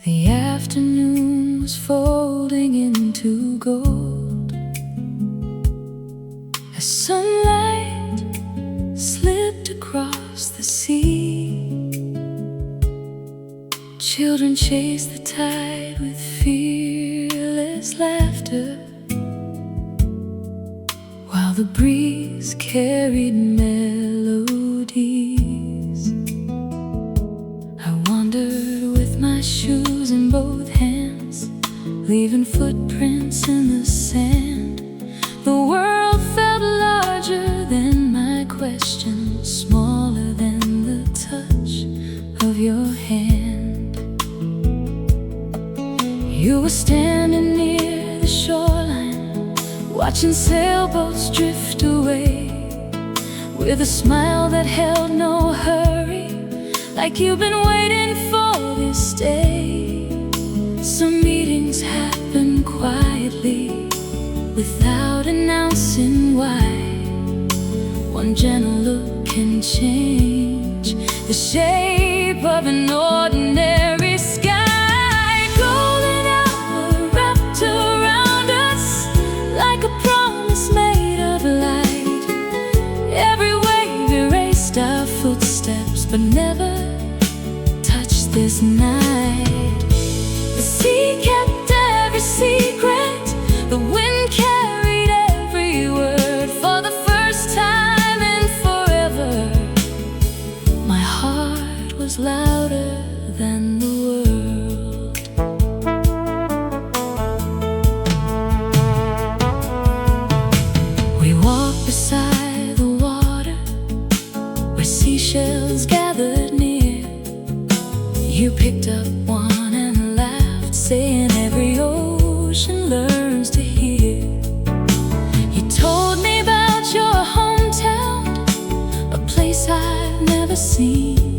The afternoon was folding into gold as sunlight slipped across the sea. Children chased the tide with fearless laughter, while the breeze carried melodies. I wandered with my shoes in both hands, leaving footprints in the sand. The world felt larger than my question, smaller than the touch of your hand. You were standing near the shoreline, watching sailboats drift away, with a smile that held no hurry, like you've been waiting for this day. Some meetings happen quietly, without announcing why. One gentle look can change the shape of an ordinary sky. Golden hour wrapped around us like a promise made of light. Every wave erased our footsteps, but never touched this night. The sea kept every secret, the wind carried every word. For the first time in forever, my heart was louder than the world. We walked beside the water, where seashells gathered near. You picked up one and laughed, saying every ocean learns to hear. You told me about your hometown, a place I've never seen,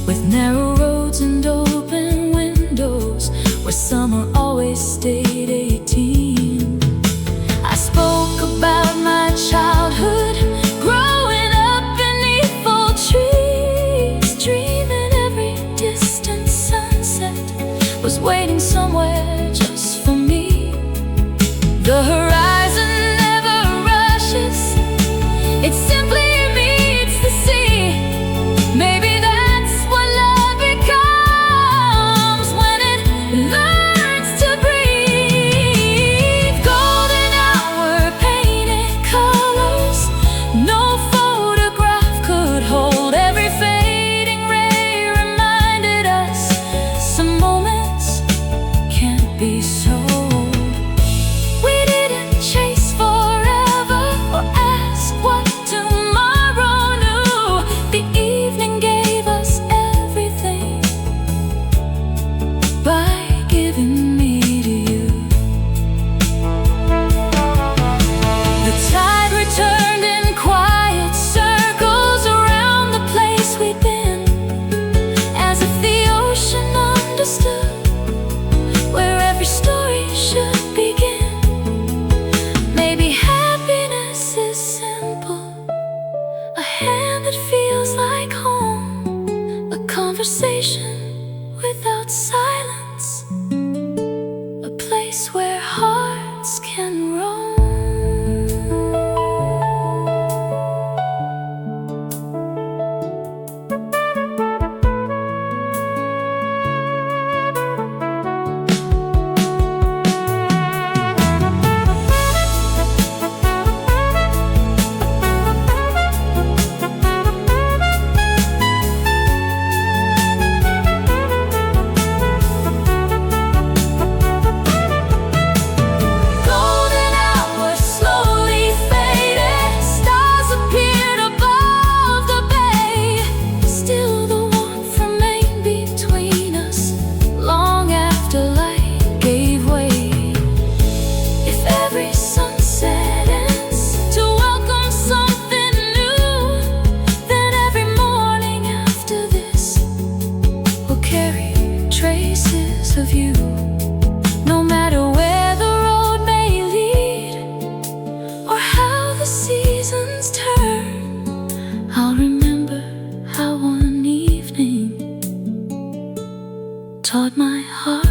with narrow roads and open windows, where summer always stayed 18. I spoke about my childhood, growing up beneath old trees, dreaming every distant sunset was waiting somewhere just for me. The horizon never rushes, it simply meets the sea. Maybe that's what love becomes when it learns to breathe. Golden hour painted colors, no photograph could hold. Every fading ray reminded us some moments can't be sold. We didn't chase forever or ask what tomorrow knew. The evening gave us everything by giving me to you. The tide returned in quiet circles around the place we'd been, as if the ocean understood where every story should begin. Maybe happiness is simple, a hand that feels like home, a conversation without silence, a place where hearts can roam. taught my heart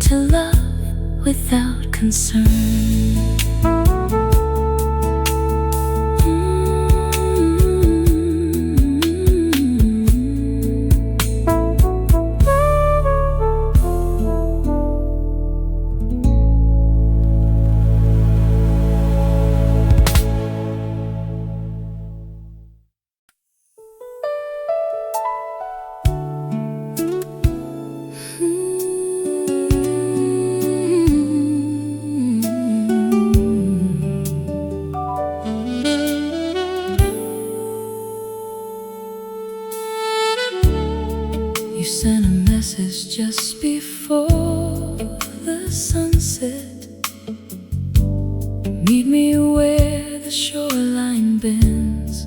to love without concern. You sent a message just before the sunset. Meet me where the shoreline bends.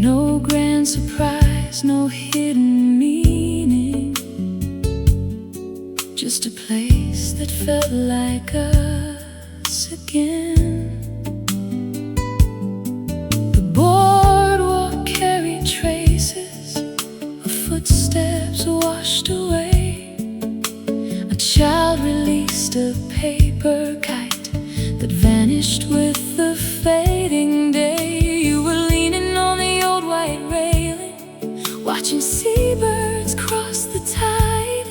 No grand surprise, no hidden meaning, just a place that felt like us again. Footsteps washed away. A child released a paper kite that vanished with the fading day. You were leaning on the old white railing, watching seabirds cross the tide.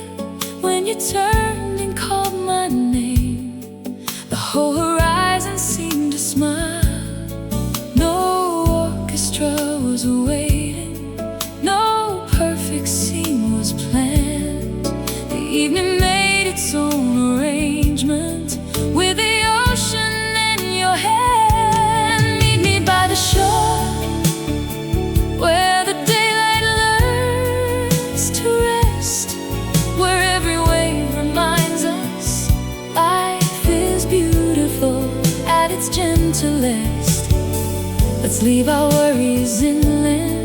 When you turned and called my name, the whole horizon seemed to smile. No orchestra was waiting, no perfect scene was planned. The evening made its own arrangement, with the ocean in your hand. Meet me by the shore, where the daylight learns to rest, where every wave reminds us life is beautiful at its gentlest. Let's leave our worries inland,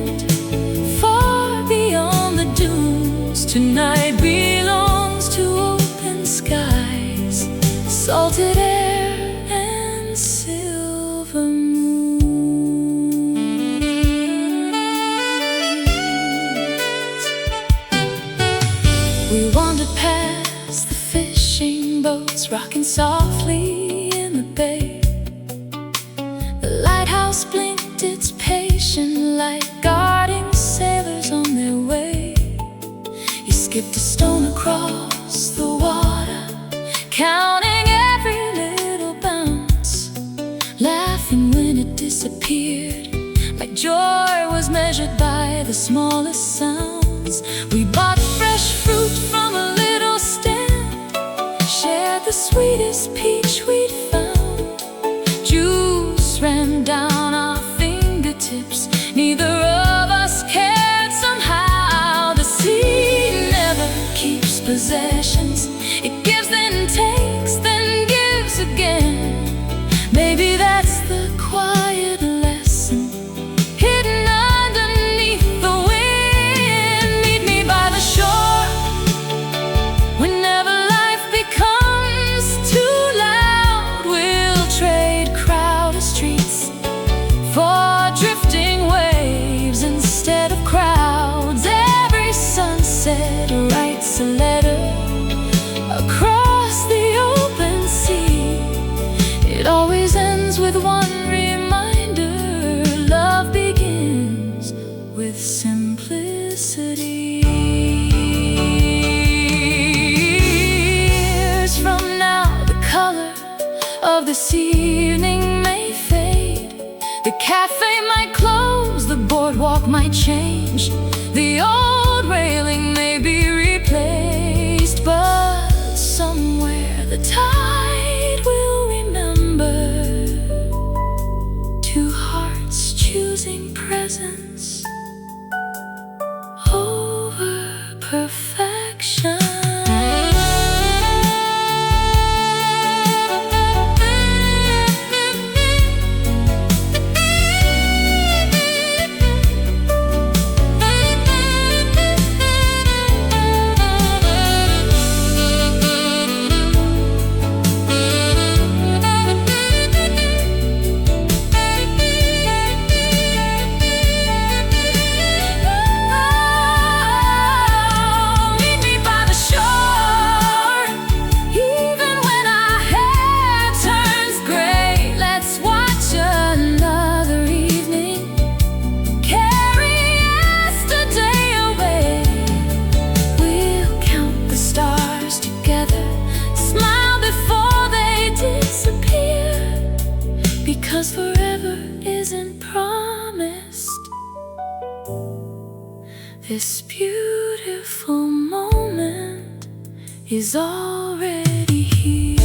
tonight belongs to open skies, salted air and silver moons. We wandered past the fishing boats, rocking softly in the bay. The lighthouse blinked its patient light, guarding sailors on their way. Skipped a stone across the water, counting every little bounce, laughing when it disappeared. My joy was measured by the smallest sounds. We bought fresh fruit from a little stand, shared the sweetest peach we'd found. Juice ran down our fingertips, neither of us cared somehow. The sea keeps possessions, it gives then takes, then gives again. Maybe that's the quiet lesson hidden underneath the wind. Meet me by the shore, whenever life becomes too loud. We'll trade crowded streets for drifting waves instead of crowds. Every sunset writes a letter across the open sea. It always ends with one reminder: love begins with simplicity. Years from now, the color of this evening may fade. The cafe might close, the boardwalk might change, the old railing may be replaced, but somewhere the tide will remember two hearts choosing presence over perfection. This beautiful moment is already here.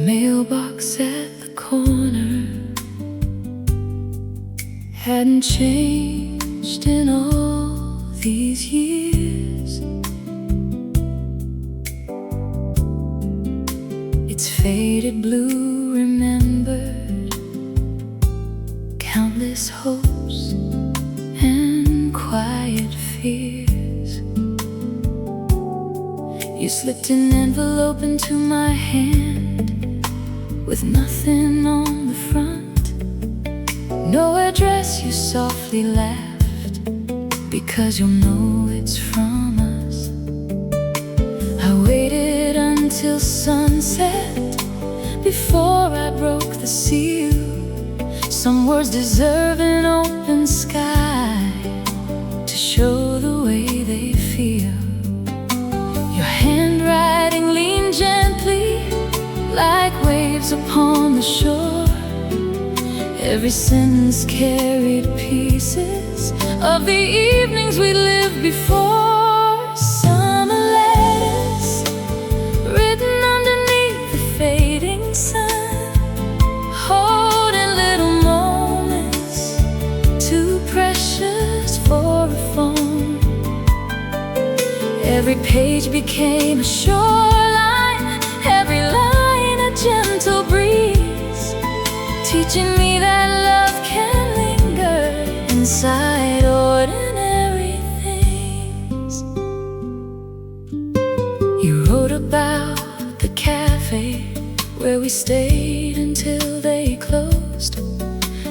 Mailbox at the corner hadn't changed in all these years. It's faded blue, remembered countless hopes and quiet fears. You slipped an envelope into my hand with nothing on the front, no address. You softly laughed because you'll know it's from us. I waited until sunset before I broke the seal. Some words deserve an open sky to show the way they feel. Your handwriting leaned gently like waves upon the shore. Every sentence carried pieces of the evenings we lived before. Summer letters written underneath the fading sun, holding little moments too precious for a phone. Every page became a shoreline, every line a gentle breeze, teaching me that love can linger inside ordinary things. You wrote about the cafe where we stayed until they closed,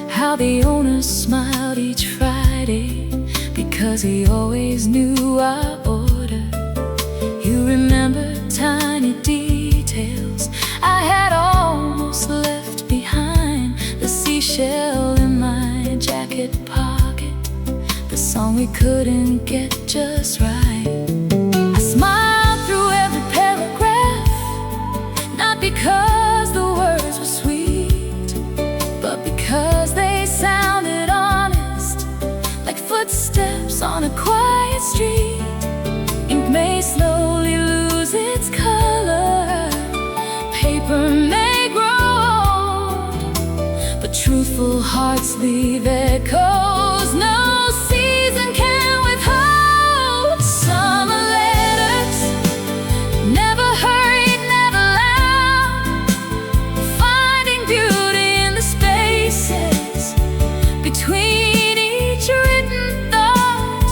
how the owner smiled each Friday because he always knew our order. You remember tiny details I had almost left behind, the seashell in my jacket pocket, the song we couldn't get just right. I smiled through every paragraph, not because the words were sweet, but because they sounded honest, like footsteps on a quiet street. Ink may slowly lose its color, paper may grow old, but truthful hearts leave echoes no season can withhold. Summer letters, never hurried, never loud, finding beauty in the spaces between each written thought.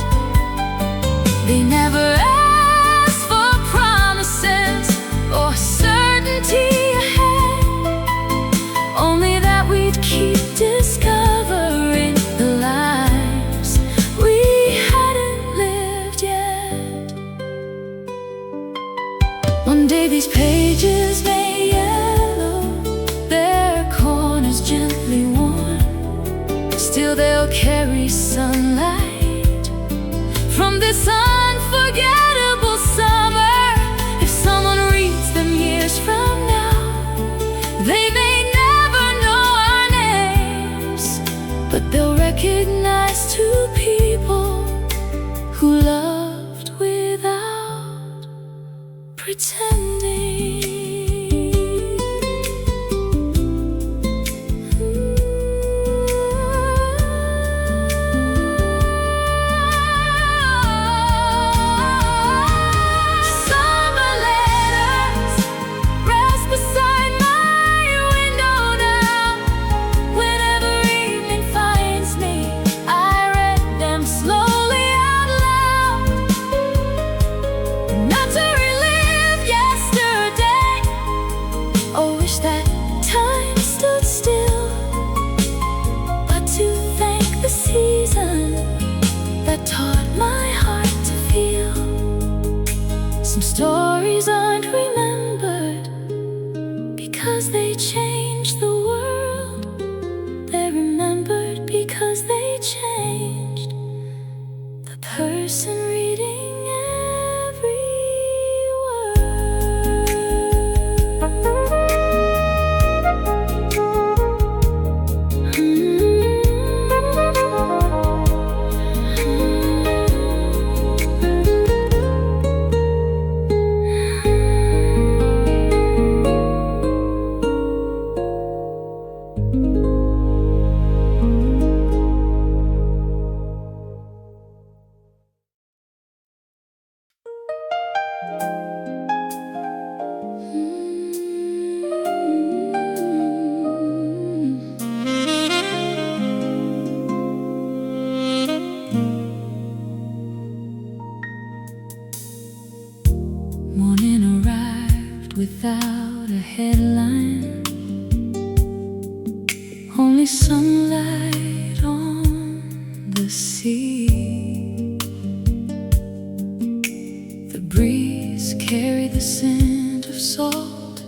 They never asked for promises or certainty ahead, only that we'd keep discovering the lives we hadn't lived yet. One day these pages may yellow, their corners gently worn, still they'll carry sunlight from this unforgettable summer. If someone reads them years from now, they may never know our names, but they'll recognize two people who loved without pretending. Summer letters rest beside my window now. Whenever evening finds me, I read them slowly out loud. Not to relive, yes, because they changed the world. They're remembered because they changed the person reading every word. Morning arrived without a headline, only sunlight on the sea. The breeze carried the scent of salt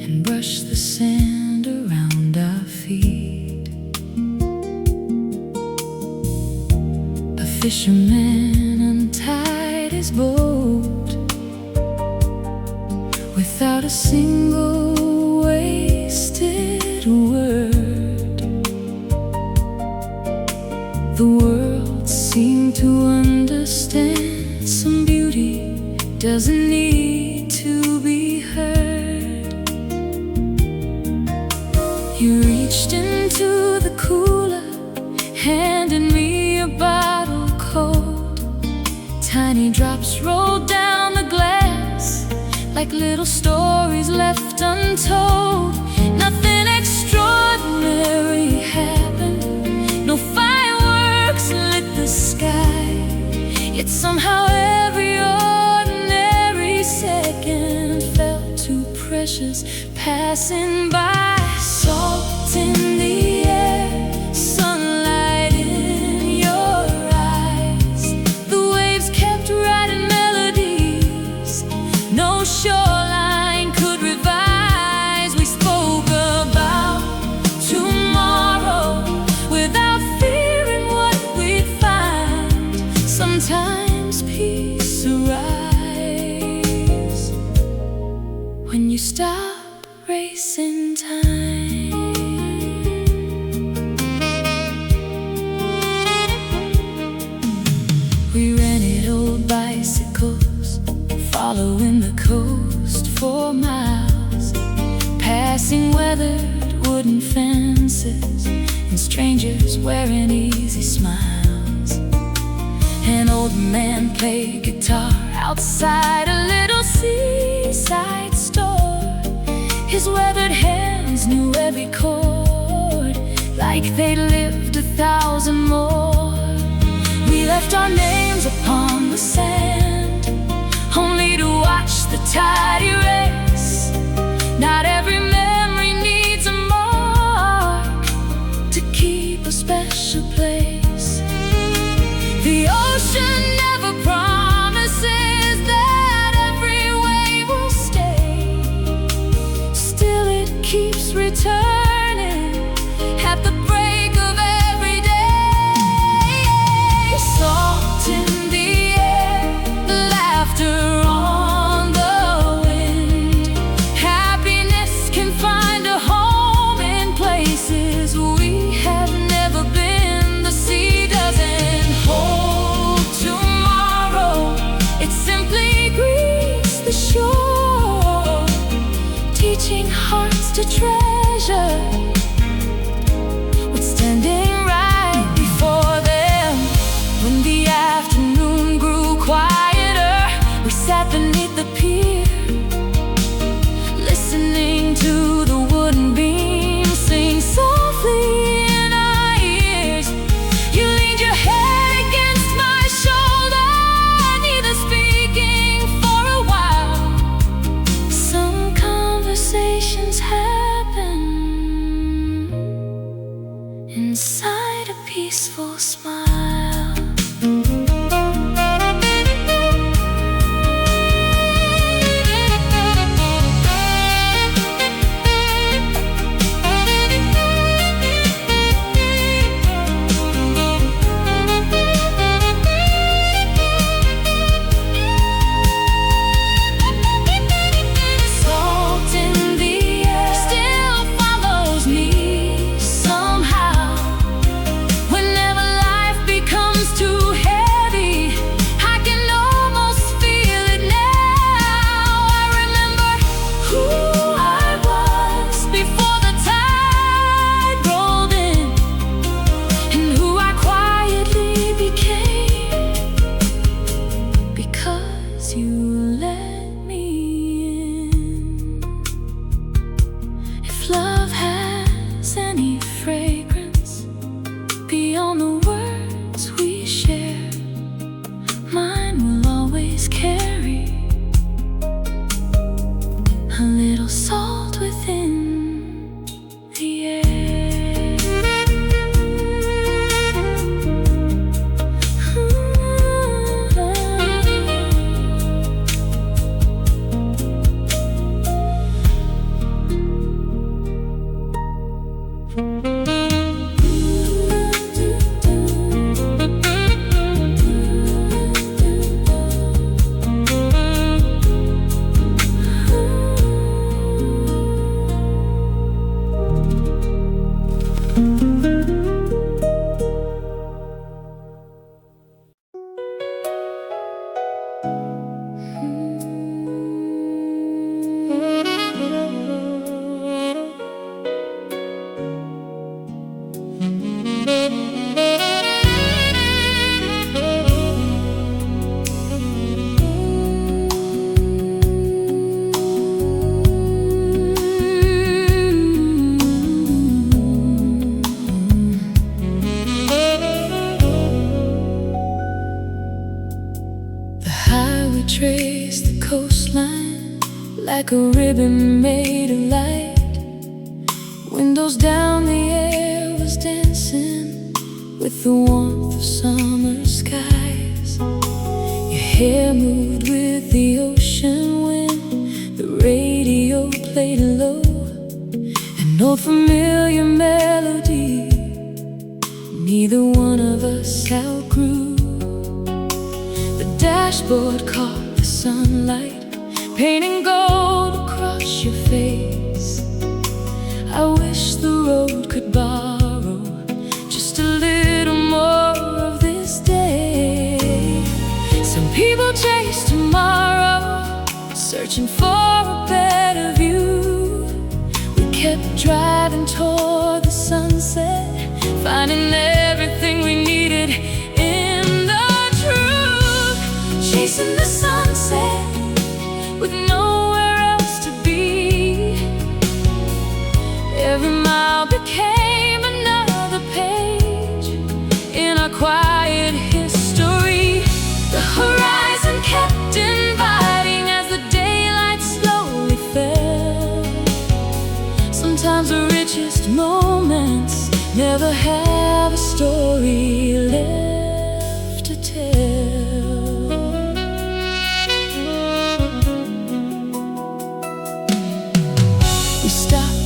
and brushed the sand around our feet. A fisherman untied his boat without a single wasted word. The world seemed to understand some beauty doesn't need to be heard. You reached into the cooler, handed me a bottle cold. Tiny drops rolled down the glass like little stories left untold. Nothing extraordinary happened, no fireworks lit the sky, yet somehow every ordinary second felt too precious, passing by. Salt in the air, sunlight in your eyes. The waves kept writing melodies no shoreline could revise. We spoke about tomorrow without fearing what we'd find. Sometimes peace arrives when you stop racing time. We rented old bicycles, following the coast for miles, passing weathered wooden fences and strangers wearing easy smiles. An old man played guitar outside a little seaside store. His weathered hands knew every chord like they'd lived 1,000 more. We left our names upon the sand, only to watch the tide erase. Not every memory needs a mark to keep a special place. The ocean never promises that every wave will stay. Still it keeps returning at the break of every day. Salt in the air, laughter on the wind. Happiness can find a home in places we have never been. The sea doesn't hold tomorrow, it simply greets the shore, teaching hearts to treasure what's standing right before them. When the afternoon grew quieter, we sat beneath the pier, listening to the wooden beams sing softly in our ears. You leaned your head against my shoulder, neither speaking for a while. Some conversations happen inside a peaceful smile. if love has any fragrance beyond the words we share, mine will always carry a little salt within the air. Trace the coastline like a ribbon made of light. Windows down, the air was dancing with the warmth of summer skies. Your hair moved with the ocean wind. The radio played low, an old familiar melody neither one of us outgrew. Dashboard caught the sunlight, painting gold across your face. I wish the road could borrow just a little more of this day. Some people chase tomorrow, searching for a better view. We kept driving toward the sunset, finding everything we needed in the chasing the sunset with nowhere else to be. Every mile became another page in our quiet history. The horizon kept inviting as the daylight slowly fell. Sometimes the richest moments never have a story left to tell.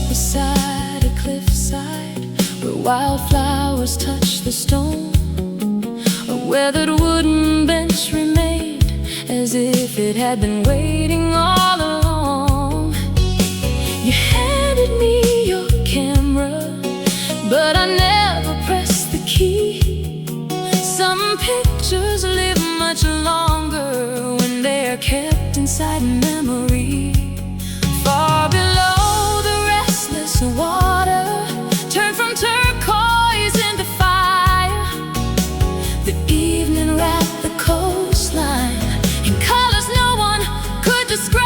Beside a cliffside where wildflowers touched the stone, a weathered wooden bench remained as if it had been waiting all along. You handed me your camera, but I never pressed the key. Some pictures live much longer when they're kept inside memory. Far below, the water turned from turquoise into fire. The evening wrapped the coastline in colors no one could describe.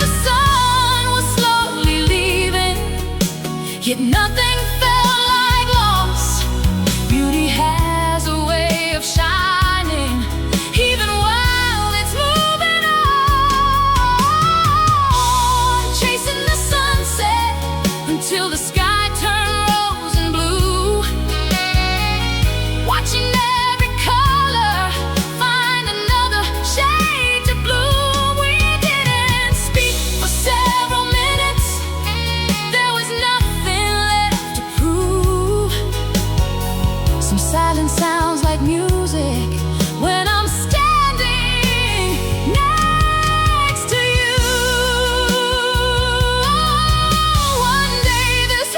The sun was slowly leaving, yet nothing felt like loss. Beauty has a way of shining even while it's moving on. Chasing the sunset until the sky turned rose and blue, watching every color find another shade to bloom. We didn't speak for several minutes, there was nothing left to prove. Some silence sounds like music when I'm standing next to you. One day this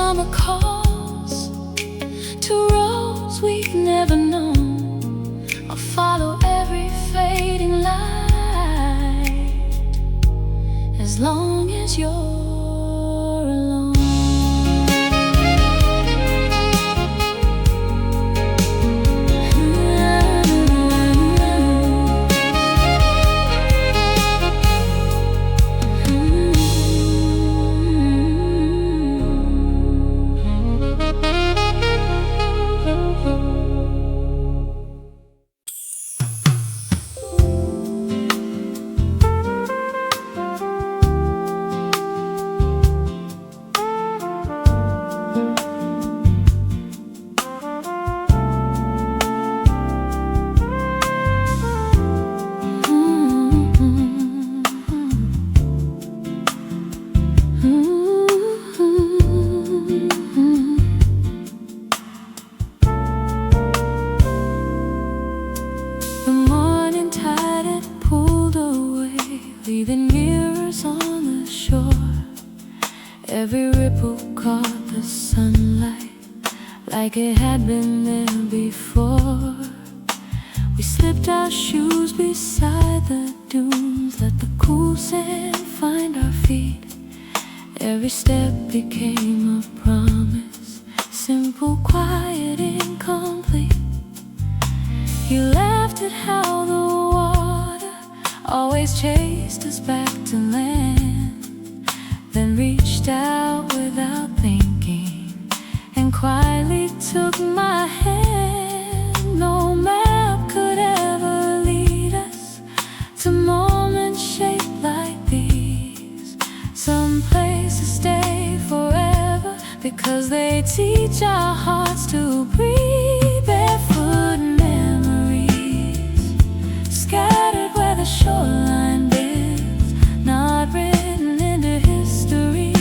summer calls to roads we've never known. I'll follow every fading light as long as you're alone. Leaving mirrors on the shore. Every ripple caught the sunlight like it had been there before. We slipped our shoes beside the dunes, let the cool sand find our feet. Every step became a promise, simple, quiet, incomplete. He laughed at how the water always chased us back to land, then reached out without thinking and quietly took my hand. No map could ever lead us to moments shaped like these. Some places stay forever because they teach our hearts to breathe. Barefoot memories scattered where the shoreline bends, not written into history,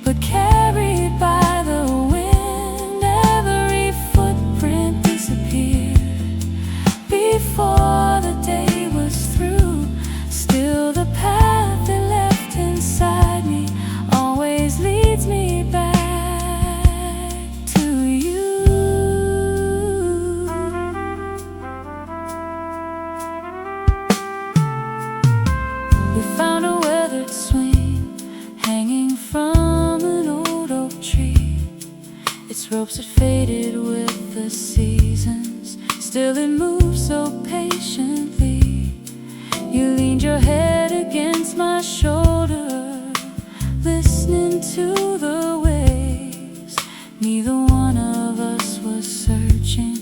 but carried by the wind. Every footprint disappeared before the day was through. Still the path they left inside me always leads me back to you. We found a weathered swing hanging from an old oak tree. Its ropes had faded with the seasons, still it moved so patiently. You leaned your head against my shoulder, listening to the waves. Neither one of us was searching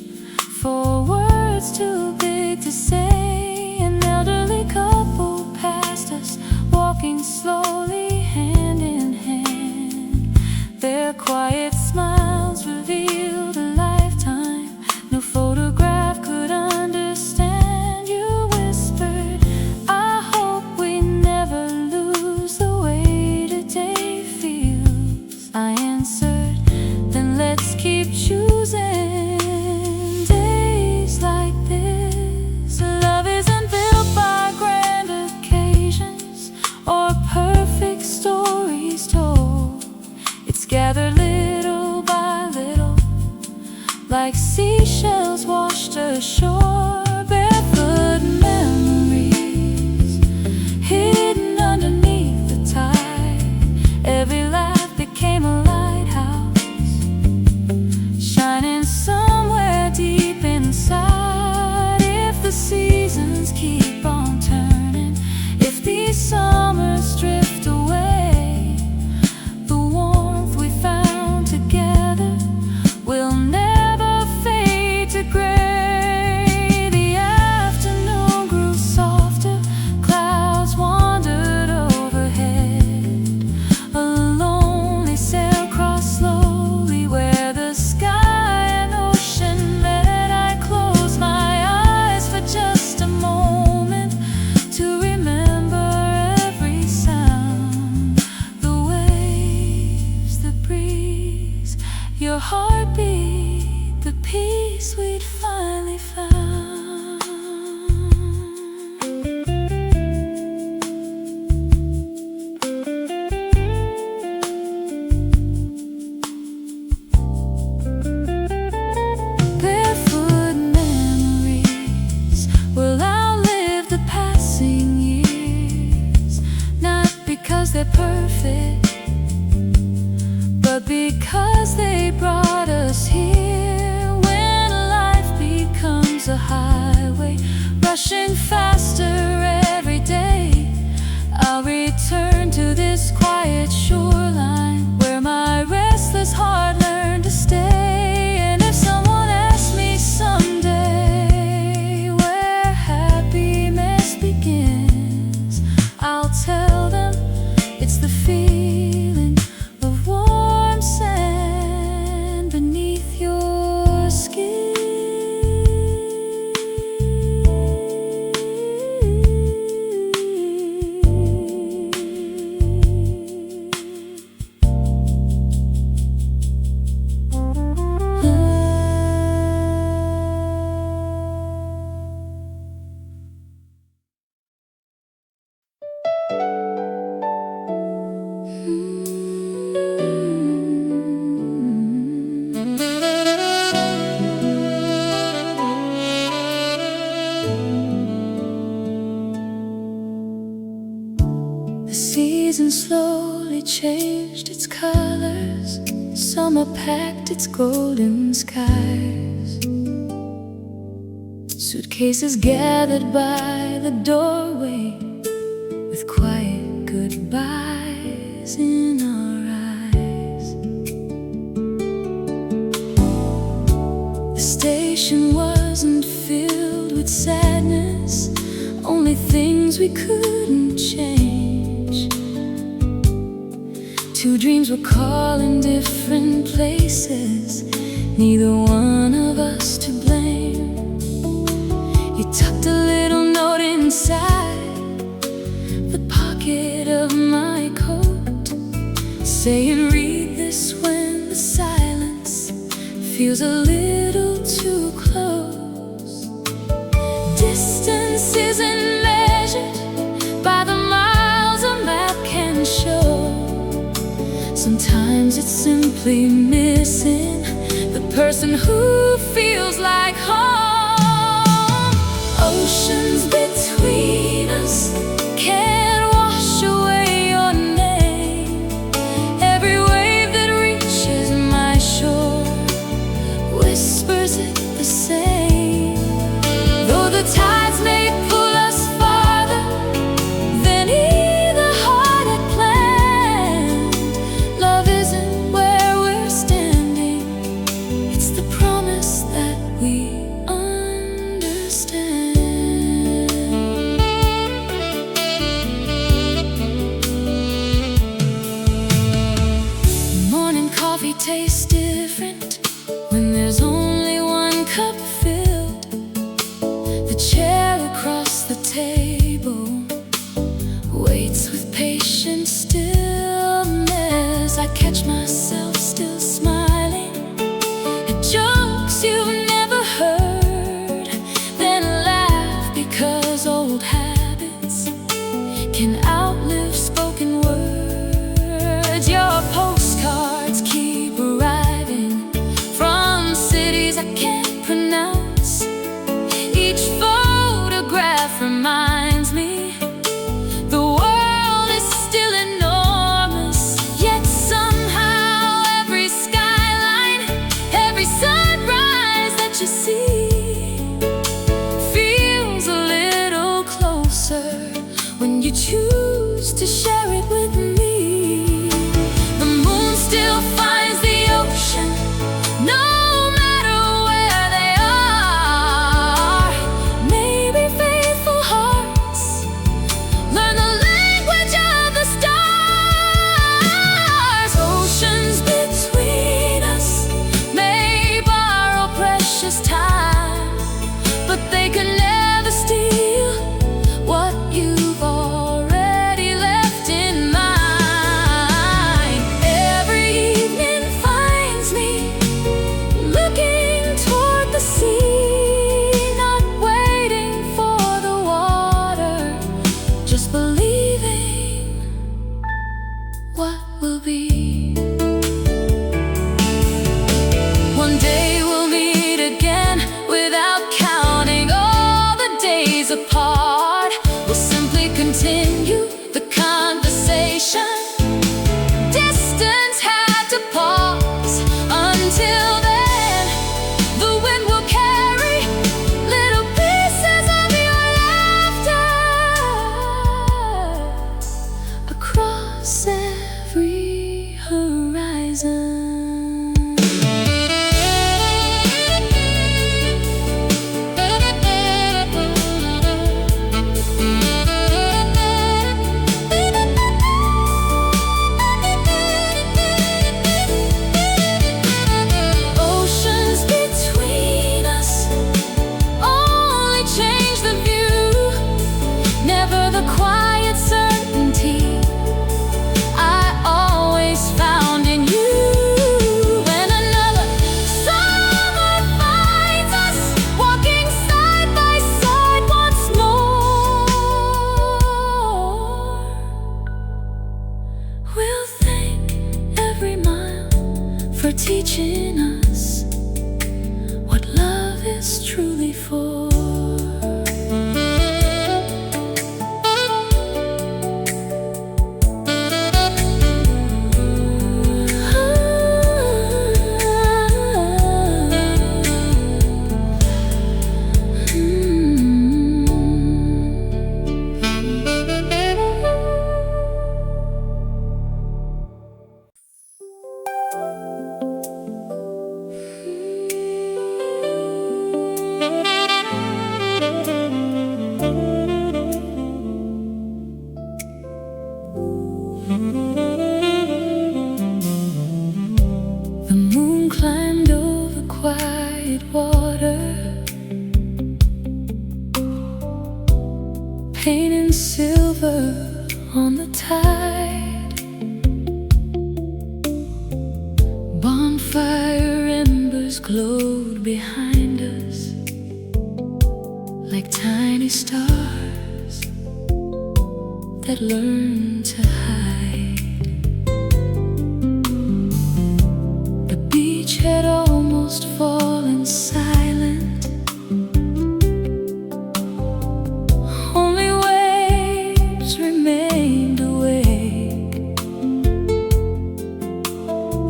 for words too big to say. An elderly couple passed us, walking slowly hand in hand. Their quiet smiles revealed a lifetime no photograph could understand. You whispered, I hope we never lose the way today feels. I answered, then let's keep choosing days like this. Love isn't built by grand occasions or perfect stories told. It's gathered little by little, like seashells washed ashore. Barefoot memories hidden underneath the tide. Every laugh became a lighthouse, shining somewhere deep inside. If the seasons keep on turning, if these summers drift away, the warmth we found together will never fade to gray. The afternoon grew softer, clouds wandered overhead. A lonely sail crossed slowly where the sky and ocean met. I closed my eyes for just a moment to remember every sound, the waves, the breeze, your heartbeat, the peace we'd finally found. because they brought us here. When life becomes a highway, rushing faster every day, I'll return to this quiet shoreline where my restless heart learned to stay. And if someone asks me someday where happiness begins, I'll tell them it's the feeling of warm sand beneath your skin. The season slowly changed its colors. Summer packed its golden skies. Suitcases gathered by the doorway, with quiet goodbyes in our eyes. The station wasn't filled with sadness, only things we couldn't change. Two dreams were calling different places, neither one of us to blame. You tucked a little note inside the pocket of my coat, saying, "Read this when the silence feels a little too close." Distance isn't measured by the miles a map can show. Sometimes it's simply missing the person who feels like home. Oceans between us can't wash away your name. Every wave that reaches my shore whispers it the same. Though the tides may pull us farther than either heart had planned, love isn't where we're standing, it's the promise that we understand. Oceans between us only change the view, never the quiet certainty I always found in you. When another summer finds us walking side by side once more, we'll thank every mile for teaching us what love is truly for. The moon climbed over quiet water, painting silver on the tide. Bonfire embers glowed behind us like tiny stars that learned to hide. The beach had almost fallen silent, only waves remained awake.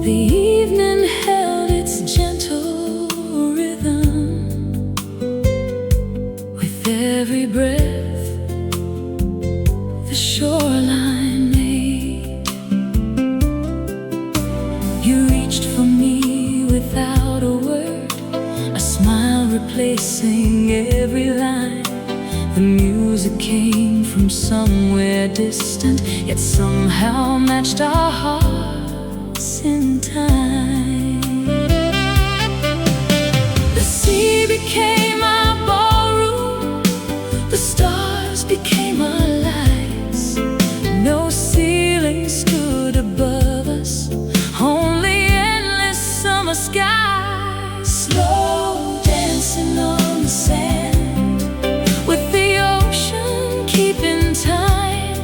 The evening held its gentle rhythm with every breath the shoreline made. You reached for me without a word, a smile replacing every line. The music came from somewhere distant, yet somehow matched our hearts in time. The sea became our ballroom, the stars became our lights. No ceiling stood above us, only endless summer skies. Slow dancing on the sand, with the ocean keeping time.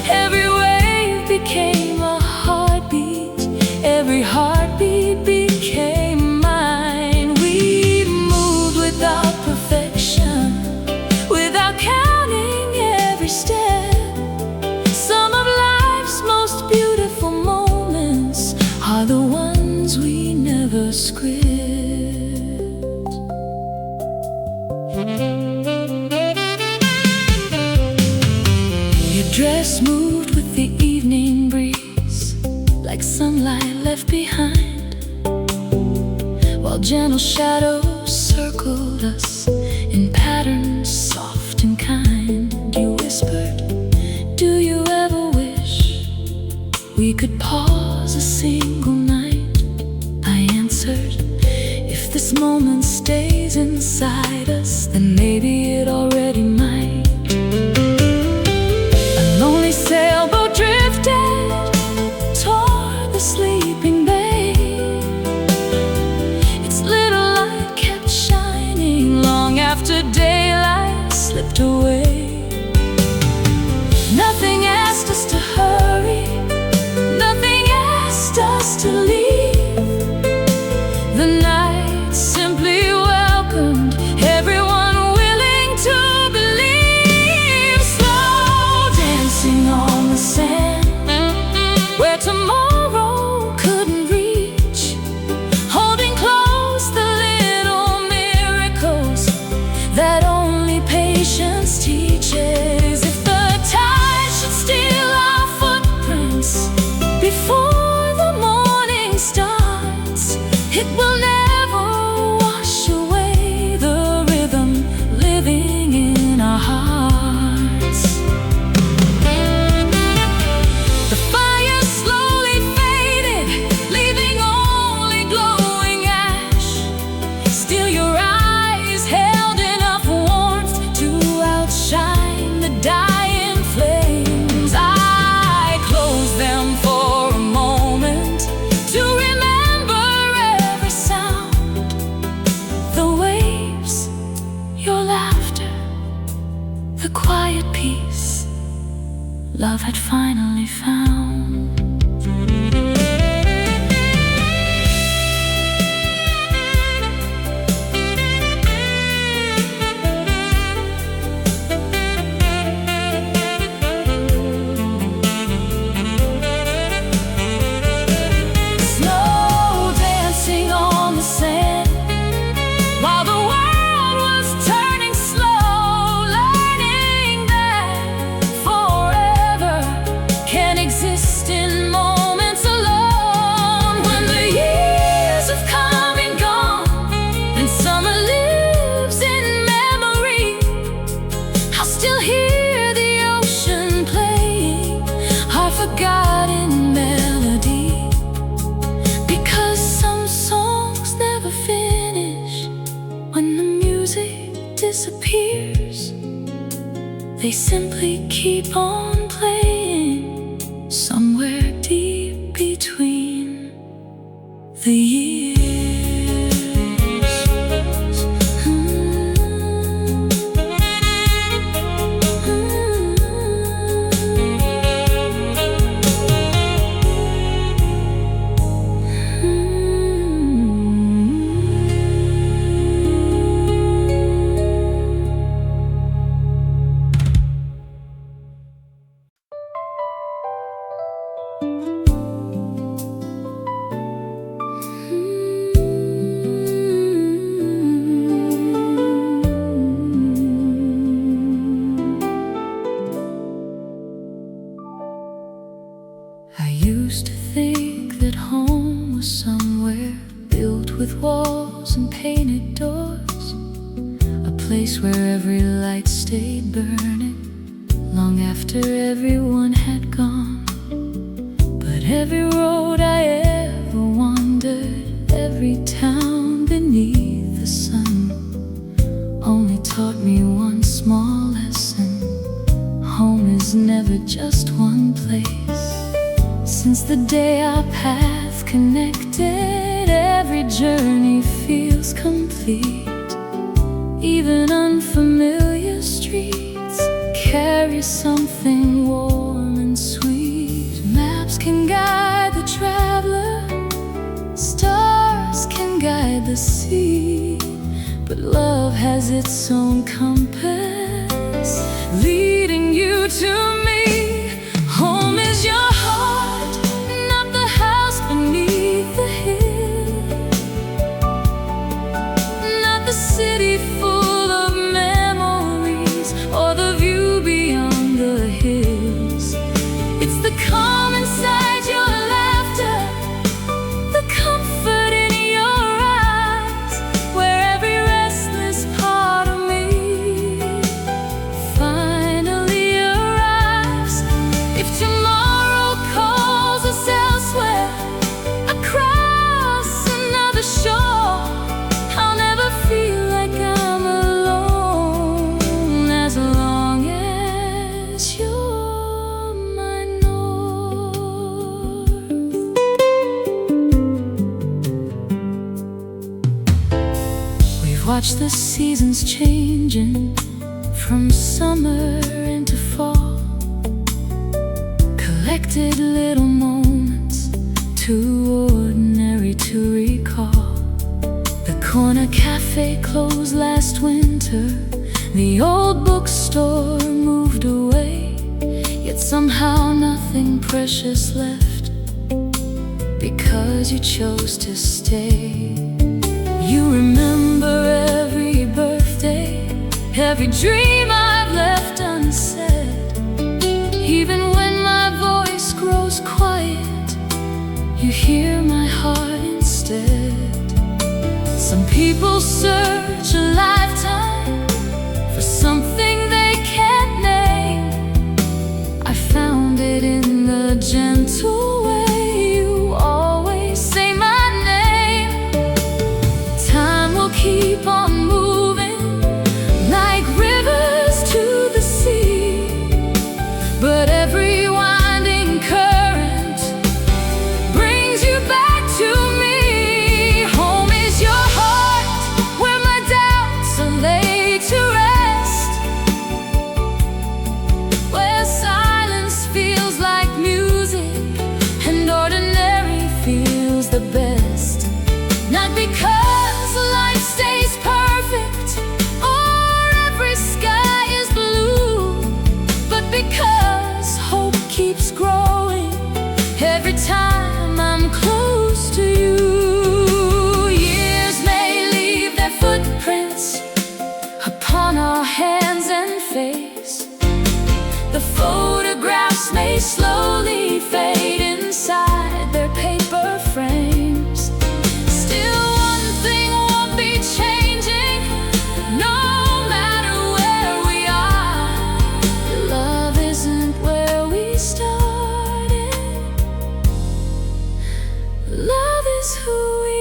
Every wave became a heartbeat, every heartbeat became mine. We moved without perfection, without counting every step. Some of life's most beautiful moments are the ones we never script. Your dress moved with the evening breeze, like sunlight left behind, while gentle shadows circled us in patterns soft and kind. You whispered, "Do you ever wish we could pause a single night?" I answered, "If this moment stays inside us, then maybe it already might." A lonely sailboat drifted toward the sleeping bay. Its little light kept shining long after daylight slipped away. Nothing asked us to hurry, nothing asked us to leave. The night simply welcomed everyone willing to believe. It will never wash away the rhythm living in our hearts. The fire slowly faded, leaving only glowing ash. Still your eyes held enough warmth to outshine the dying flames. I closed them for a moment to remember every sound. The waves, your laughter, the quiet peace love had finally found. Slow dancing on the sand while the world was turning slow, learning that forever can exist in moments alone. When the years have come and gone and summer lives in memory, I'll still hear the ocean playing our forgotten melody. Because some songs never finish when the music disappears. They simply keep on playing somewhere deep between the years. I used to think that home was somewhere built with walls and painted doors, a place where every light stayed burning long after everyone had gone. But every road I ever wandered, every town beneath the sun, only taught me one small lesson: home is never just one place. Since the day our path connected, every journey feels complete. Even unfamiliar streets carry something warm and sweet. Maps can guide the traveler, stars can guide the sea, but love has its own compass, leading you to me. Home is your heart, not the house beneath the hill, not the city full of memories or the view beyond the hills. It's the calm inside your laughter, the comfort in your eyes, where every restless part of me finally arrives. If tomorrow calls us elsewhere, across another shore, I'll never feel like I'm alone, as long as you're my north. We've watched the seasons changing from summer into fall, collected little moments too ordinary to recall. The corner cafe closed last winter, the old bookstore moved away, yet somehow nothing precious left, because you chose to stay. You remember every birthday, every dream I've left unsaid. Even when my voice grows quiet, you hear my heart instead. Some people search a lifetime for something they can't name. I found it in the gentle way you always say my name. Time will keep on moving like rivers to the sea, but every winding current brings you back to me. Home is your heart, where my doubts are laid to rest, where silence feels like music and ordinary feels the best. Not because life stays perfect or every sky is blue, but because hope keeps growing every time I'm close to you. Years may leave their footprints upon our hands and face. The photographs may slowly fade inside their paper frames. Still, one thing won't be changing, no matter where we are. Love isn't where we started. Love is who we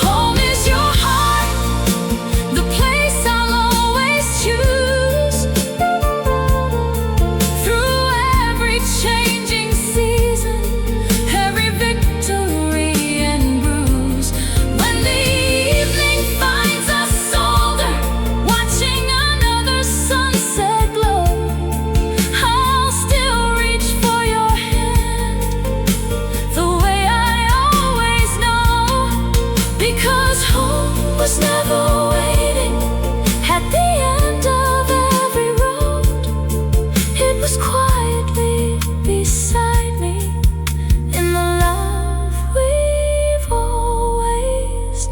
Home is your heart, the place I'll always choose. Through every changing season, every victory and bruise. When the evening finds us older, watching another sunset glow, I'll still reach for your hand the way I always know. Because home was never waiting at the end of every road. It was quietly beside me in the love we've always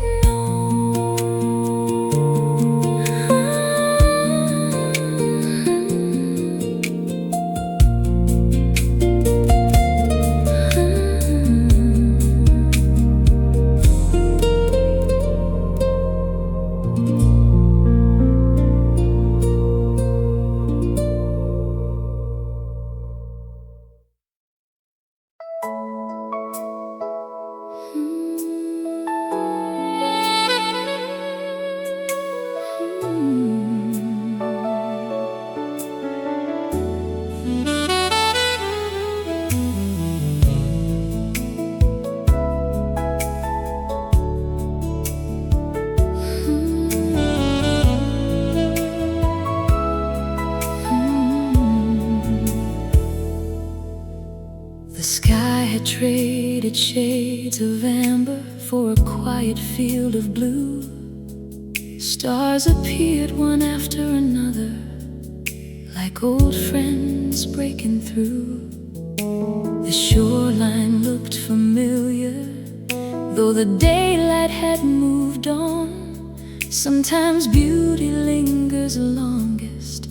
The sky had traded shades of amber for a quiet field of blue. Stars appeared one after another, like old friends breaking through. The shoreline looked familiar, though the daylight had moved on. Sometimes beauty lingers longest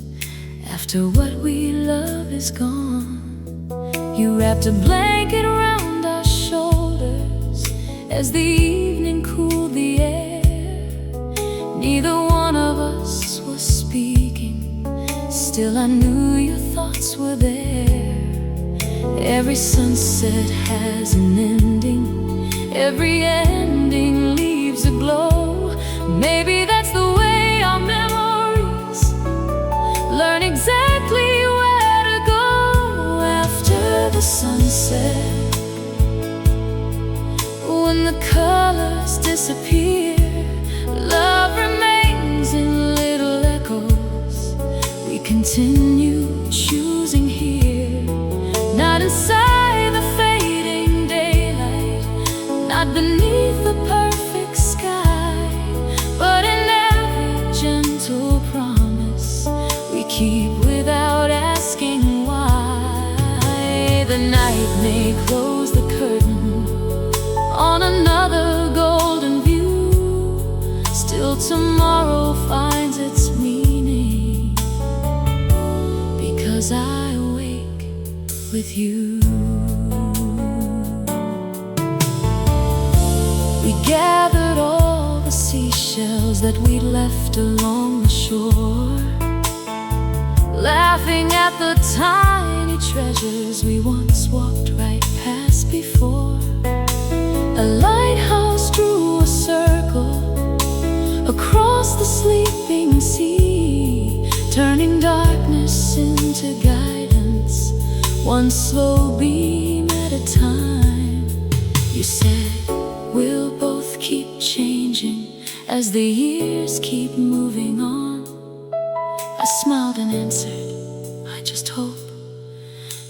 after what we love is gone. You wrapped a blanket around our shoulders as the evening cooled the air. Neither one of us was speaking, still I knew your thoughts were there. Every sunset has an ending, every ending leaves a glow. Maybe that's the way our memories learn exactly where to go after the sunset. When the colors disappear, love remains in little echoes. We continue choosing here, not inside the fading daylight, not beneath the perfect sky, but in every gentle promise we keep without asking why. The night may close the curtain on another with you. We gathered all the seashells that we left along the shore, laughing at the tiny treasures we once walked right past before. A lighthouse drew a circle across the sleeping sea, turning darkness into guidance, one slow beam at a time. You said we'll both keep changing as the years keep moving on. I smiled and answered, I just hope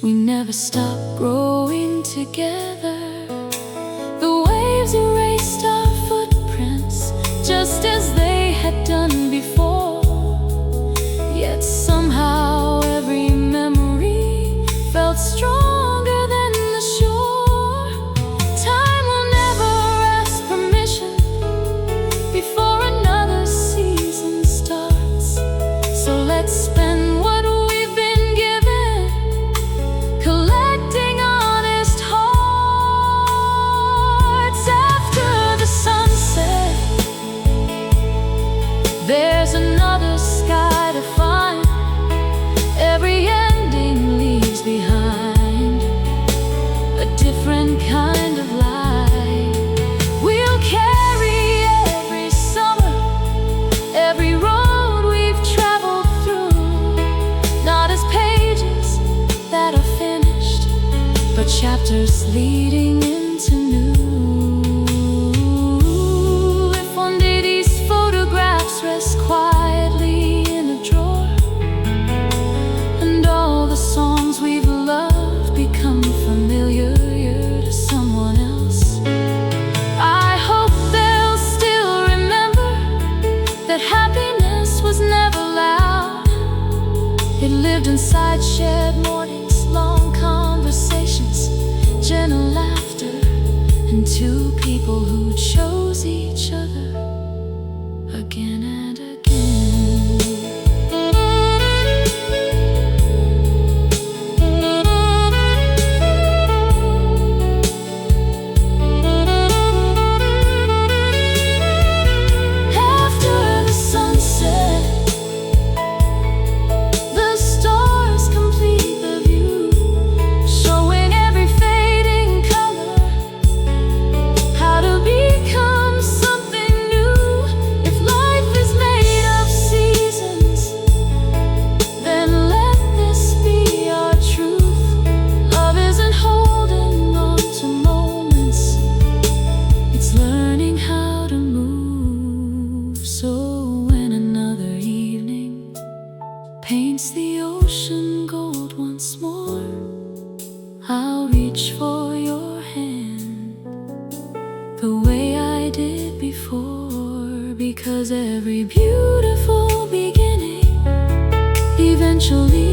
we never stop growing together. The waves erased our footprints just as they had done before, yet somehow every memory felt stronger than the shore. Time will never ask permission before another season starts, so let's spend what we've been given, collecting honest hearts. After the sunset, there's another sky to find. Every ending leaves behind a different kind of light. We'll carry every summer, every road we've traveled through, not as pages that are finished, but chapters leading into new. If one day these photographs rest quietly in a drawer, and all the songs we've loved become familiar to someone else, I hope they'll still remember that happiness was never loud. It lived inside shared mornings, long conversations, gentle laughter, and two people who chose each other again and again. After the sunset, the stars complete the view, showing every fading color how to become something new. If life is made of seasons, then let this be our truth. Love isn't holding on to moments, it's learning how to move. So when another evening paints the ocean gold once more, I'll reach for your hand the way I did before, because every beautiful beginning eventually